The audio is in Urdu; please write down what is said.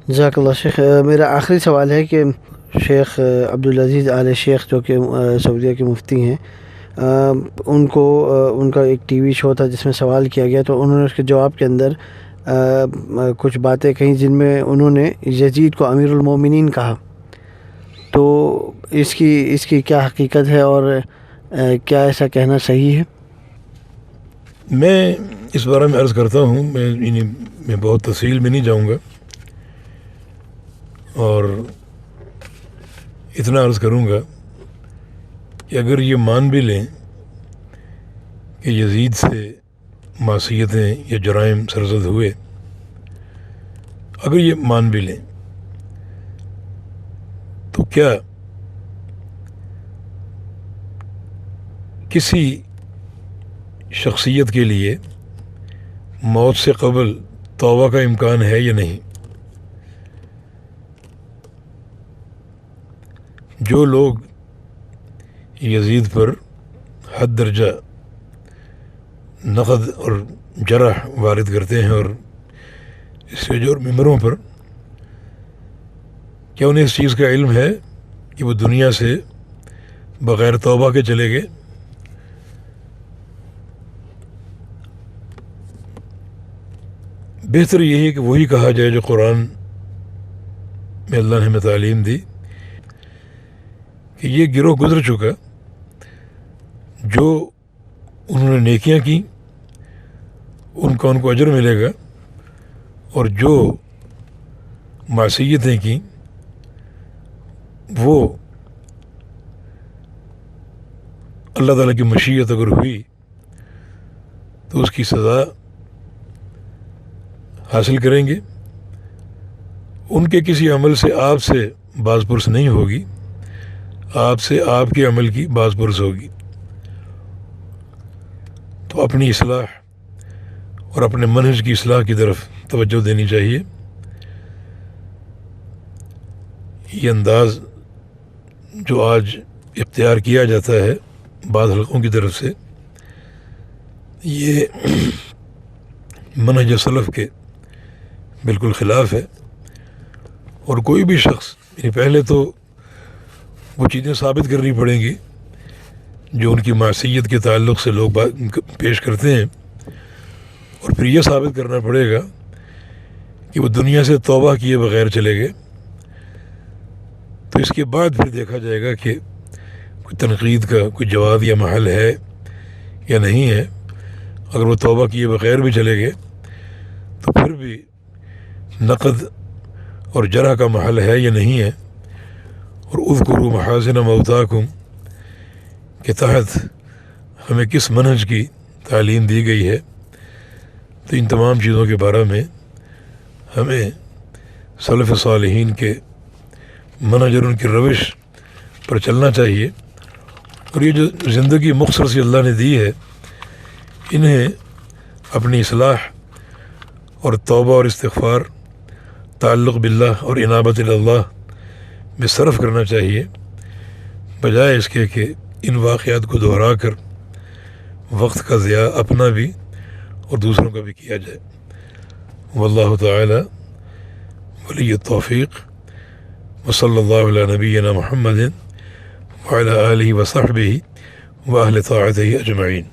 جزاک اللہ شیخ، میرا آخری سوال ہے کہ شیخ عبدالعزیز آل شیخ جو کہ سعودیہ کے مفتی ہیں، ان کو ان کا ایک ٹی وی شو تھا جس میں سوال کیا گیا، تو انہوں نے اس کے جواب کے اندر کچھ باتیں کہیں جن میں انہوں نے یزید کو امیر المومنین کہا، تو اس کی کیا حقیقت ہے اور کیا ایسا کہنا صحیح ہے؟ میں اس بارے میں عرض کرتا ہوں، میں بہت تفصیل میں نہیں جاؤں گا، اور اتنا عرض کروں گا کہ اگر یہ مان بھی لیں کہ یزید سے معصیتیں یا جرائم سرزد ہوئے، اگر یہ مان بھی لیں، تو کیا کسی شخصیت کے لیے موت سے قبل توبہ کا امکان ہے یا نہیں؟ جو لوگ یزید پر حد درجہ نقد اور جرح وارد کرتے ہیں، اور اس سے جو ممبروں پر، کیا انہیں اس چیز کا علم ہے کہ وہ دنیا سے بغیر توبہ کے چلے گئے؟ بہتر یہی ہے کہ وہی کہا جائے جو قرآن میں اللہ نے ہمیں تعلیم دی، کہ یہ گروہ گزر چکا، جو انہوں نے نیکیاں کی ان کو اجر ملے گا، اور جو معصیتیں کی وہ اللہ تعالیٰ کی مشیت اگر ہوئی تو اس کی سزا حاصل کریں گے۔ ان کے کسی عمل سے آپ سے باز پرس نہیں ہوگی، آپ سے آپ کے عمل کی باز پرس ہوگی۔ تو اپنی اصلاح اور اپنے منہج کی اصلاح کی طرف توجہ دینی چاہیے۔ یہ انداز جو آج اختیار کیا جاتا ہے بعض حلقوں کی طرف سے، یہ منہج سلف کے بالکل خلاف ہے، اور کوئی بھی شخص پہلے تو وہ چیزیں ثابت کرنی پڑیں گی جو ان کی معصیت کے تعلق سے لوگ پیش کرتے ہیں، اور پھر یہ ثابت کرنا پڑے گا کہ وہ دنیا سے توبہ کیے بغیر چلے گئے۔ تو اس کے بعد پھر دیکھا جائے گا کہ کوئی تنقید کا کوئی جواب یا محل ہے یا نہیں ہے۔ اگر وہ توبہ کیے بغیر بھی چلے گئے تو پھر بھی نقد اور جرح کا محل ہے یا نہیں ہے۔ اور اذکروا محاسن موتاکم کے تحت ہمیں کس منہج کی تعلیم دی گئی ہے، تو ان تمام چیزوں کے بارے میں ہمیں سلف صالحین کے منہج اور ان کی روش پر چلنا چاہیے۔ اور یہ جو زندگی مختصر سی اللہ نے دی ہے، انہیں اپنی اصلاح اور توبہ اور استغفار، تعلق باللہ اور انابت اللہ میں صرف کرنا چاہیے، بجائے اس کے کہ ان واقعات کو دہرا کر وقت کا ضیاع اپنا بھی اور دوسروں کا بھی کیا جائے۔ واللہ تعالی ولی التوفیق، وصلی اللہ علی نبینا محمد وعلی آلہ وصحبہ واہل طاعتہ اجمعین۔